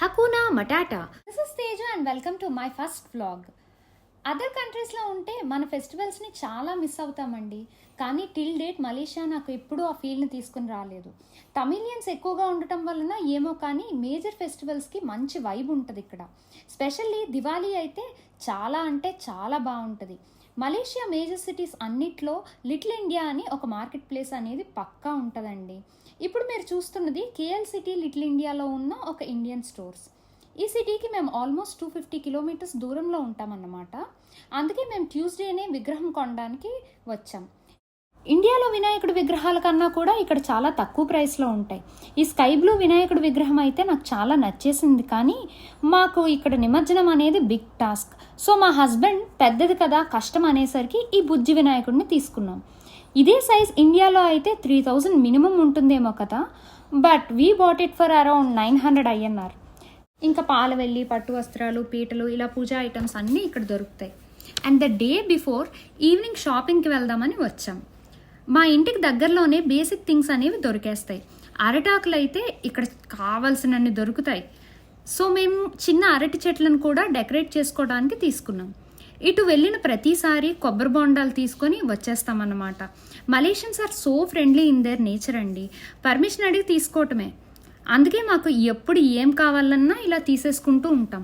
Hakuna Matata. This is Teja and welcome to my first vlog. Other కంట్రీస్లో ఉంటే మన ఫెస్టివల్స్ని చాలా మిస్ అవుతామండి. కానీ టిల్ డేట్ మలేషియా నాకు ఎప్పుడూ ఆ ఫీల్ని తీసుకుని రాలేదు. తమిళియన్స్ ఎక్కువగా ఉండటం వలన ఏమో కానీ మేజర్ ఫెస్టివల్స్కి మంచి వైబ్ ఉంటుంది ఇక్కడ. స్పెషల్లీ దివాళీ అయితే చాలా అంటే చాలా బాగుంటుంది. మలేషియా మేజర్ సిటీస్ అన్నిట్లో లిటిల్ ఇండియా అని ఒక మార్కెట్ ప్లేస్ అనేది పక్కా ఉంటుందండి. ఇప్పుడు మీరు చూస్తున్నది కేఎల్ సిటీ లిటిల్ ఇండియాలో ఉన్న ఒక ఇండియన్ స్టోర్స్. ఈ సిటీకి మేము ఆల్మోస్ట్ 250 కిలోమీటర్స్ దూరంలో ఉంటామన్నమాట. అందుకే మేము ట్యూస్డేనే విగ్రహం కొనడానికి వచ్చాం. ఇండియాలో వినాయకుడి విగ్రహాల కన్నా కూడా ఇక్కడ చాలా తక్కువ ప్రైస్లో ఉంటాయి. ఈ స్కై బ్లూ వినాయకుడి విగ్రహం అయితే నాకు చాలా నచ్చేసింది, కానీ మాకు ఇక్కడ నిమజ్జనం అనేది బిగ్ టాస్క్. సో మా హస్బెండ్ పెద్దది కదా కష్టం అనేసరికి ఈ బుజ్జి వినాయకుడిని తీసుకున్నాం. ఇదే సైజ్ ఇండియాలో అయితే 3000 మినిమం ఉంటుందేమో కదా, but we bought it for around 900 INR. ఇంకా పాలవెల్లి, పట్టు వస్త్రాలు, పీటలు, ఇలా పూజా ఐటమ్స్ అన్నీ ఇక్కడ దొరుకుతాయి. And the day before evening షాపింగ్కి వెళ్దామని వచ్చాం. మా ఇంటికి దగ్గరలోనే బేసిక్ థింగ్స్ అనేవి దొరికేస్తాయి. అరటాకులు అయితే ఇక్కడ కావాల్సినన్ని దొరుకుతాయి. సో మేము చిన్న అరటి చెట్లను కూడా డెకరేట్ చేసుకోవడానికి తీసుకున్నాం. ఇటు వెళ్ళిన ప్రతిసారి కొబ్బరి బొండాలు తీసుకొని వచ్చేస్తామన్నమాట. Malaysians are so friendly in their nature అండి. పర్మిషన్ అడిగి తీసుకోవటమే. అందుకే మాకు ఎప్పుడు ఏం కావాలన్నా ఇలా తీసేసుకుంటూ ఉంటాం.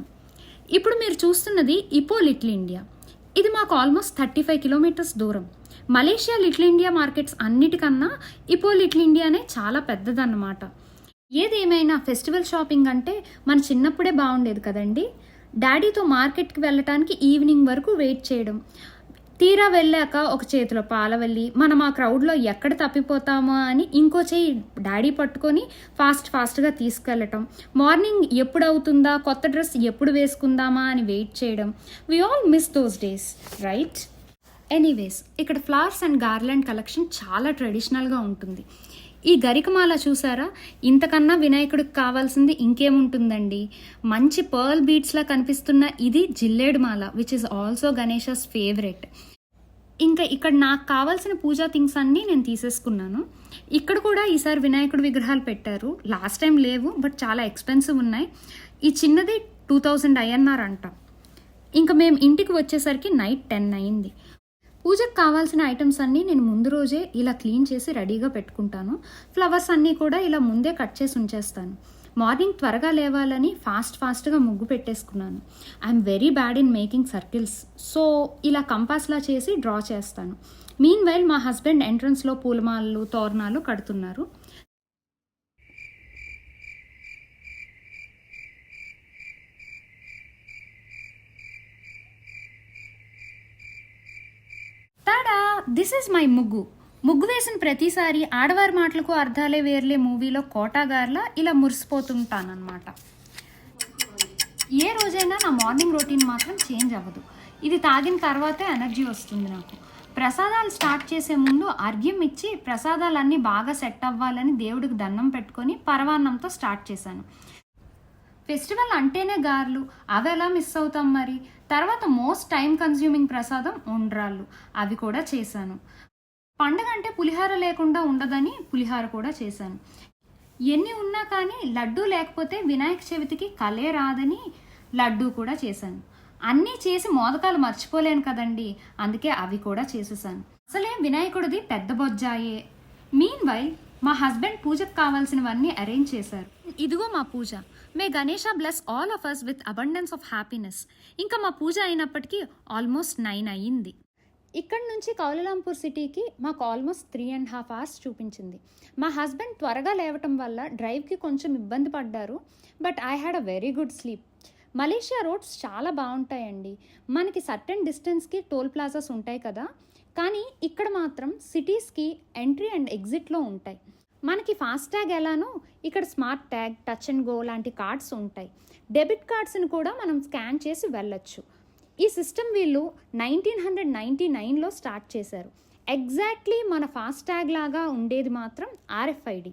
ఇప్పుడు మీరు చూస్తున్నది ఇపో లిటిల్ ఇండియా. ఇది మాకు ఆల్మోస్ట్ 35 కిలోమీటర్స్ దూరం. మలేషియా లిటిల్ ఇండియా మార్కెట్స్ అన్నిటికన్నా ఇపో లిటిల్ ఇండియానే చాలా పెద్దదన్నమాట. ఏదేమైనా ఫెస్టివల్ షాపింగ్ అంటే మన చిన్నప్పుడే బాగుండేది కదండి. డాడీతో మార్కెట్కి వెళ్ళటానికి ఈవినింగ్ వరకు వెయిట్ చేయడం, తీరా వెళ్ళాక ఒక చేతిలో పాలవెల్లి మనం ఆ క్రౌడ్లో ఎక్కడ తప్పిపోతామో అని ఇంకో చేయి డాడీ పట్టుకొని ఫాస్ట్గా తీసుకెళ్ళటం, మార్నింగ్ ఎప్పుడు అవుతుందా, కొత్త డ్రెస్ ఎప్పుడు వేసుకుందామా అని వెయిట్ చేయడం. We all miss those days, right? Anyways, ఇక్కడ ఫ్లవర్స్ అండ్ గార్లాండ్ కలెక్షన్ చాలా ట్రెడిషనల్గా ఉంటుంది. ఈ గరికమాల చూసారా? ఇంతకన్నా వినాయకుడికి కావాల్సింది ఇంకేముంటుందండి. మంచి పర్ల్ బీడ్స్లా కనిపిస్తున్న ఇది జిల్లేడు మాల, which is also Ganesha's favourite. ఇంకా ఇక్కడ నాకు కావాల్సిన పూజా థింగ్స్ అన్నీ నేను తీసేసుకున్నాను. ఇక్కడ కూడా ఈసారి వినాయకుడి విగ్రహాలు పెట్టారు. లాస్ట్ టైం లేవు, బట్ చాలా ఎక్స్పెన్సివ్ ఉన్నాయి. ఈ చిన్నది 2000 INR అంట. ఇంకా మేము ఇంటికి వచ్చేసరికి నైట్ 10 అయింది. పూజకు కావాల్సిన ఐటమ్స్ అన్నీ నేను ముందు రోజే ఇలా క్లీన్ చేసి రెడీగా పెట్టుకుంటాను. ఫ్లవర్స్ అన్నీ కూడా ఇలా ముందే కట్ చేసి ఉంచేస్తాను. మార్నింగ్ త్వరగా లేవాలని ఫాస్ట్గా ముగ్గు పెట్టేసుకున్నాను. I'm very bad in making circles, so ఇలా కంపాస్లా చేసి డ్రా చేస్తాను. మీన్ వైల్ మా హస్బెండ్ ఎంట్రన్స్లో పూలమాలలు, తోరణాలు కడుతున్నారు. దిస్ ఈజ్ మై ముగ్గు వేసిన ప్రతిసారి ఆడవారి మాటలకు అర్థాలే వేర్లే మూవీలో కోటాగార్లా ఇలా మురిసిపోతుంటానన్నమాట. ఏ రోజైనా నా మార్నింగ్ రొటీన్ మాత్రం చేంజ్ అవ్వదు. ఇది తాగిన తర్వాతే ఎనర్జీ వస్తుంది నాకు. ప్రసాదాలు స్టార్ట్ చేసే ముందు అర్ఘ్యం ఇచ్చి ప్రసాదాలన్నీ బాగా సెట్ అవ్వాలని దేవుడికి దండం పెట్టుకొని పరవాన్నంతో స్టార్ట్ చేశాను. ఫెస్టివల్ అంటేనే గార్లు, అవి ఎలా మిస్ అవుతాం మరి. తర్వాత మోస్ట్ టైం కన్జ్యూమింగ్ ప్రసాదం ఉండ్రాళ్ళు, అవి కూడా చేశాను. పండగ అంటే పులిహార లేకుండా ఉండదని పులిహార కూడా చేశాను. ఎన్ని ఉన్నా కానీ లడ్డూ లేకపోతే వినాయక చవితికి కలే రాదని లడ్డూ కూడా చేశాను. అన్నీ చేసి మోదకాలు మర్చిపోలేను కదండి, అందుకే అవి కూడా చేసేసాను. అసలే వినాయకుడిది పెద్ద బొజ్జాయే. మీన్ వైల్ మా హస్బెండ్ పూజకు కావాల్సినవన్నీ అరేంజ్ చేశారు. ఇదిగో మా పూజ. May Ganesha bless all of us with abundance of happiness. ఇంకా మా పూజ అయినప్పటికీ ఆల్మోస్ట్ 9 అయ్యింది. ఇక్కడ నుంచి కౌలాలంపూర్ సిటీకి మాకు ఆల్మోస్ట్ 3.5 hours చూపించింది. మా హస్బెండ్ త్వరగా లేవటం వల్ల డ్రైవ్కి కొంచెం ఇబ్బంది పడ్డారు, but I had a very good sleep. Malaysia roads చాలా బాగుంటాయండి. మనకి సర్టెన్ డిస్టెన్స్కి టోల్ ప్లాజాస్ ఉంటాయి కదా, కానీ ఇక్కడ మాత్రం సిటీస్కి ఎంట్రీ అండ్ ఎగ్జిట్లో ఉంటాయి. మనకి ఫాస్టాగ్ ఎలానో ఇక్కడ smart tag, touch and go లాంటి కార్డ్స్ ఉంటాయి. డెబిట్ కార్డ్స్ని కూడా మనం స్కాన్ చేసి వెళ్ళొచ్చు. ఈ సిస్టమ్ వీళ్ళు 1999లో స్టార్ట్ చేశారు. ఎగ్జాక్ట్లీ మన ఫాస్టాగ్ లాగా ఉండేది మాత్రం RFID.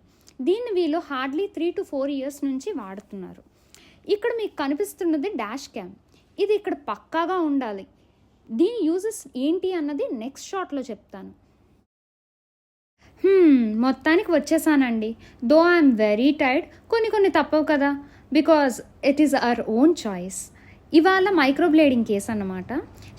దీన్ని వీళ్ళు హార్డ్లీ 3 to 4 years నుంచి వాడుతున్నారు. ఇక్కడ మీకు కనిపిస్తున్నది డాష్ క్యామ్. ఇది ఇక్కడ పక్కాగా ఉండాలి. దీని యూజెస్ ఏంటి అన్నది నెక్స్ట్ షాట్లో చెప్తాను. మొత్తానికి వచ్చేసానండి. Though I'm very tired. కొన్ని తప్పవు కదా. Because it is our own choice. ఇవాళ మైక్రోబ్లేడింగ్ కేస్ అన్నమాట.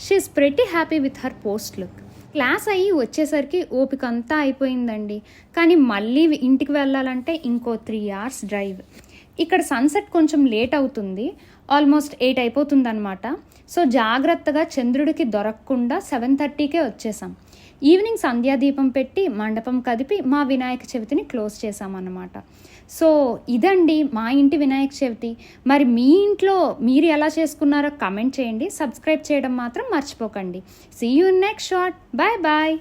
She's pretty happy with her post look. Class అయ్యి వచ్చేసరికి ఓపిక అంతా అయిపోయిందండి. కానీ మళ్ళీ ఇంటికి వెళ్ళాలంటే ఇంకో 3 hours డ్రైవ్. ఇక్కడ సన్సెట్ కొంచెం లేట్ అవుతుంది, ఆల్మోస్ట్ 8 అయిపోతుంది అనమాట. సో జాగ్రత్తగా చంద్రుడికి దొరకకుండా 7:30కే వచ్చేసాం. ఈవినింగ్ సంధ్యాదీపం పెట్టి మండపం కదిపి మా వినాయక చవితిని క్లోజ్ చేసామన్నమాట. సో ఇదండి మా ఇంటి వినాయక చవితి. మరి మీ ఇంట్లో మీరు ఎలా చేసుకున్నారో కమెంట్ చేయండి. సబ్స్క్రైబ్ చేయడం మాత్రం మర్చిపోకండి. See you in next shot. Bye bye.